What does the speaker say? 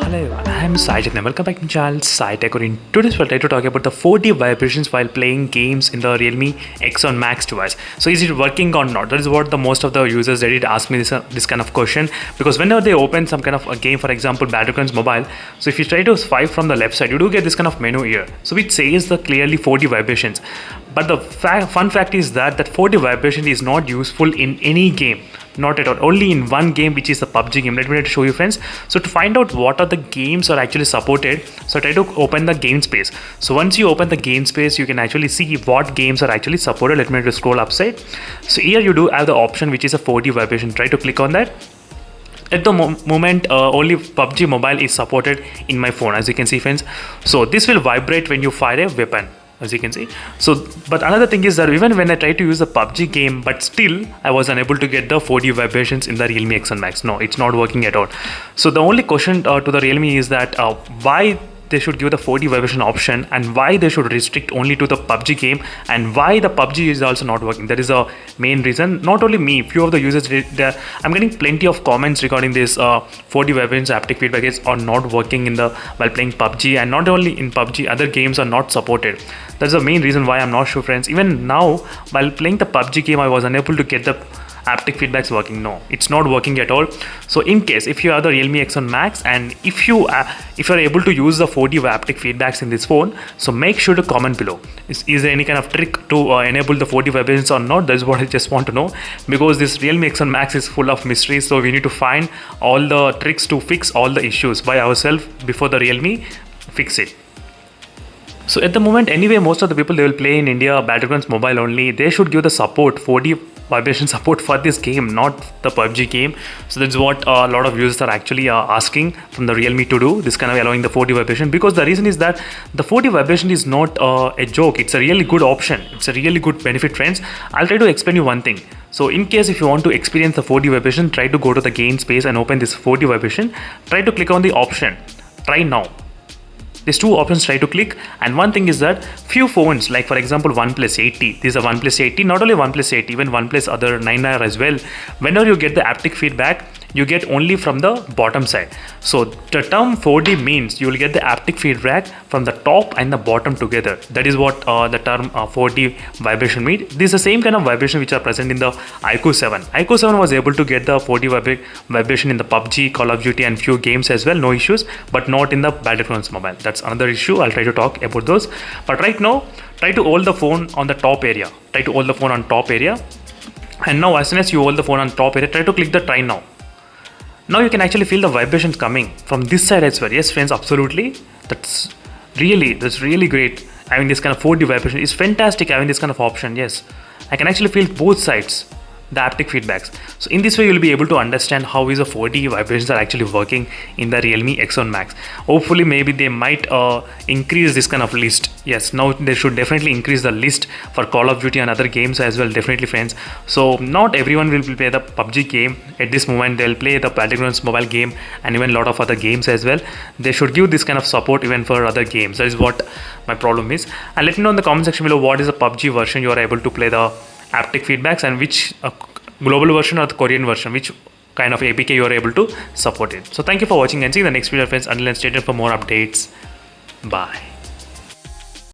Hello everyone, I am Sai Jagna. Welcome back to my channel Sai Tech. In today's we'll try to talk about the 4D vibrations while playing games in the Realme X1 Max device. So is it working or not? That is what the most of the users they did ask me this kind of question, because whenever they open some kind of a game, for example Battlegrounds Mobile, so if you try to swipe from the left side, you do get this kind of menu here. So it says the clearly 4D vibrations. But the fun fact is that 4D vibration is not useful in any game. Not at all. Only in one game, which is the PUBG game. Let me show you, friends. So to find out what are the games are actually supported, so try to open the game space. So once you open the game space, you can actually see what games are actually supported. Let me just scroll upside. So here you do have the option which is a 4D vibration. Try to click on that. At the moment, only PUBG Mobile is supported in my phone, as you can see, friends. So this will vibrate when you fire a weapon, as you can see. So but another thing is that even when I try to use the PUBG game, but still I was unable to get the 4D vibrations in the Realme X1 Max. No, it's not working at all. So the only question to the Realme is that why they should give the 4D vibration option, and why they should restrict only to the PUBG game, and why the PUBG is also not working. That is the main reason. Not only me, few of the users, I'm getting plenty of comments regarding this 4D vibrations haptic feedback is are not working in the while playing PUBG, and not only in PUBG, other games are not supported. That's the main reason why I'm not sure, friends. Even now, while playing the PUBG game, I was unable to get the haptic feedbacks working. No, it's not working at all. So in case if you have the Realme X1 Max, and if you are able to use the 4D haptic feedbacks in this phone, so make sure to comment below. Is there any kind of trick to enable the 4D vibrations or not? That's what I just want to know, because this Realme X1 Max is full of mysteries. So we need to find all the tricks to fix all the issues by ourselves before the Realme fix it. So at the moment, anyway, most of the people, they will play in India Battlegrounds Mobile only. They should give the support, 4D vibration support for this game, not the PUBG game. So that's what a lot of users are actually asking from the Realme to do, this kind of allowing the 4D vibration, because the reason is that the 4D vibration is not a joke. It's a really good option. It's a really good benefit, friends. I'll try to explain you one thing. So in case if you want to experience the 4D vibration, try to go to the game space and open this 4D vibration. Try to click on the option, try now. These two options, try to click. And one thing is that few phones, like for example OnePlus 80, this is a OnePlus 80, not only OnePlus 80, even OnePlus other 9R as well, whenever you get the haptic feedback, you get only from the bottom side. So the term 4D means you will get the haptic feedback from the top and the bottom together. That is what the term 4D vibration means. This is the same kind of vibration which are present in the iQOO 7. iQOO 7 was able to get the 4D vibration in the PUBG, Call of Duty and few games as well, no issues, but not in the Battlegrounds Mobile. That's another issue. I'll try to talk about those. But right now, try to hold the phone on the top area. Try to hold the phone on top area. And now as soon as you hold the phone on top area, try to click the try now. Now you can actually feel the vibrations coming from this side as well. Yes, friends, absolutely. That's really great. Having this kind of 4D vibration is fantastic. Having this kind of option, yes, I can actually feel both sides, the haptic feedbacks. So in this way, you'll be able to understand how is the 4D vibrations are actually working in the Realme X1 Max. Hopefully, maybe they might increase this kind of list. Yes, now they should definitely increase the list for Call of Duty and other games as well, definitely, friends. So not everyone will play the PUBG game at this moment. They'll play the Battlegrounds Mobile game and even a lot of other games as well. They should give this kind of support even for other games. That is what my problem is. And let me know in the comment section below what is the PUBG version you are able to play the haptic feedbacks, and which global version or the Korean version, which kind of APK you are able to support it. So thank you for watching, and see you in the next video, friends. Until then, stay tuned for more updates. Bye.